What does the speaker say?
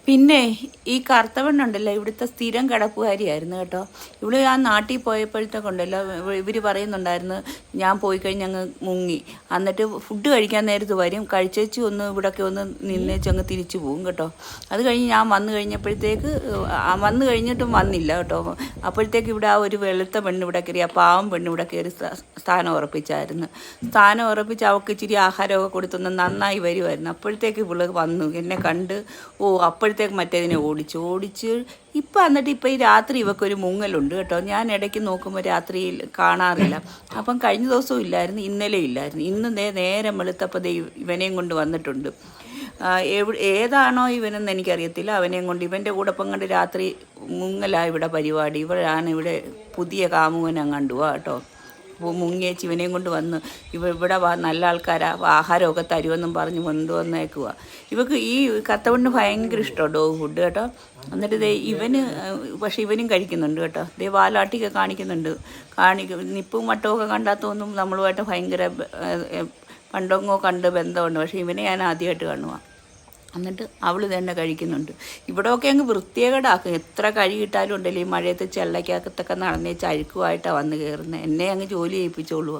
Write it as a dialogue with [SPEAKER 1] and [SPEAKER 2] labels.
[SPEAKER 1] പിന്നെ ഈ കറുത്തവണ്ണുണ്ടല്ലോ, ഇവിടുത്തെ സ്ഥിരം കിടപ്പുകാരിയായിരുന്നു കേട്ടോ. ഇവിടെ ആ നാട്ടിൽ പോയപ്പോഴത്തേക്കുണ്ടല്ലോ, ഇവർ പറയുന്നുണ്ടായിരുന്നു ഞാൻ പോയി കഴിഞ്ഞ് അങ്ങ് മുങ്ങി, എന്നിട്ട് ഫുഡ് കഴിക്കാൻ നേരത്ത് വരും, കഴിച്ചേച്ച് ഒന്ന് ഇവിടെയൊക്കെ ഒന്ന് നിന്നേച്ച് അങ്ങ് തിരിച്ചു പോകും കേട്ടോ. അത് കഴിഞ്ഞ് ഞാൻ വന്നു കഴിഞ്ഞപ്പോഴത്തേക്ക് വന്നു കഴിഞ്ഞിട്ടും വന്നില്ല കേട്ടോ. അപ്പോഴത്തേക്ക് ഇവിടെ ആ ഒരു വെളുത്ത പെണ്ണ് ഇവിടെ കയറി, ആ പാവം പെണ്ണ് ഇവിടെ കയറി സ്ഥാനം ഉറപ്പിച്ചായിരുന്നു. സ്ഥാനം ഉറപ്പിച്ച് അവൾക്ക് ഇച്ചിരി ആഹാരമൊക്കെ കൊടുത്തൊന്ന് നന്നായി വരുമായിരുന്നു. അപ്പോഴത്തേക്ക് ഇവള് വന്നു എന്നെ കണ്ട്, അപ്പോഴത്തേക്ക് മറ്റേതിനെ ഓടിച്ച് ഇപ്പം എന്നിട്ട് ഇപ്പം ഈ രാത്രി ഇവക്കൊരു മുങ്ങലുണ്ട് കേട്ടോ. ഞാൻ ഇടയ്ക്ക് നോക്കുമ്പോൾ രാത്രിയിൽ കാണാറില്ല. അപ്പം കഴിഞ്ഞ ദിവസവും ഇല്ലായിരുന്നു, ഇന്നലെ ഇല്ലായിരുന്നു. ഇന്ന് നേരം വെളുത്തപ്പോൾ ഇവനെയും കൊണ്ട് വന്നിട്ടുണ്ട്. ഏതാണോ ഇവനെന്ന് എനിക്കറിയത്തില്ല. അവനെയും കൊണ്ട് ഇവൻ്റെ കൂടെ ഇപ്പം കണ്ട് രാത്രി മുങ്ങലാണ് ഇവിടെ പരിപാടി. ഇവരാണ് ഇവിടെ പുതിയ കാമുകനെ കണ്ടുവാ കേട്ടോ. മുങ്ങിയേച്ച് ഇവനെയും കൊണ്ട് വന്ന് ഇവിടെ നല്ല ആൾക്കാരാ, ആഹാരമൊക്കെ തരുമെന്നും പറഞ്ഞ് കൊണ്ടുവന്നേക്കുക. ഇവക്ക് ഈ കത്തവണ്ണ് ഭയങ്കര ഇഷ്ടമാണ് ഡോഗ് ഫുഡ് കേട്ടോ. എന്നിട്ട് പക്ഷേ ഇവനും കഴിക്കുന്നുണ്ട് കേട്ടോ. വാലാട്ടിയൊക്കെ കാണിക്കുന്നുണ്ട്. നിപ്പും മട്ടമൊക്കെ കണ്ടാത്തൊന്നും നമ്മളുമായിട്ട് ഭയങ്കര പണ്ടൊങ്ങോ കണ്ട് ബന്ധമുണ്ട്. പക്ഷേ ഇവനെ ഞാൻ ആദ്യമായിട്ട് കാണുക. എന്നിട്ട് അവൾ തന്നെ കഴിക്കുന്നുണ്ട്. ഇവിടെയൊക്കെ അങ്ങ് വൃത്തികേടാക്കും. എത്ര കഴുകിയിട്ടാലും ഉണ്ടല്ലോ ഈ മഴയത്ത് ചെള്ളയ്ക്കകത്തൊക്കെ നടന്നേച്ച് അഴുക്കുമായിട്ടാണ് വന്ന് കയറുന്നത്. എന്നെ അങ്ങ് ജോലി ചെയ്യിപ്പിച്ചോളുക.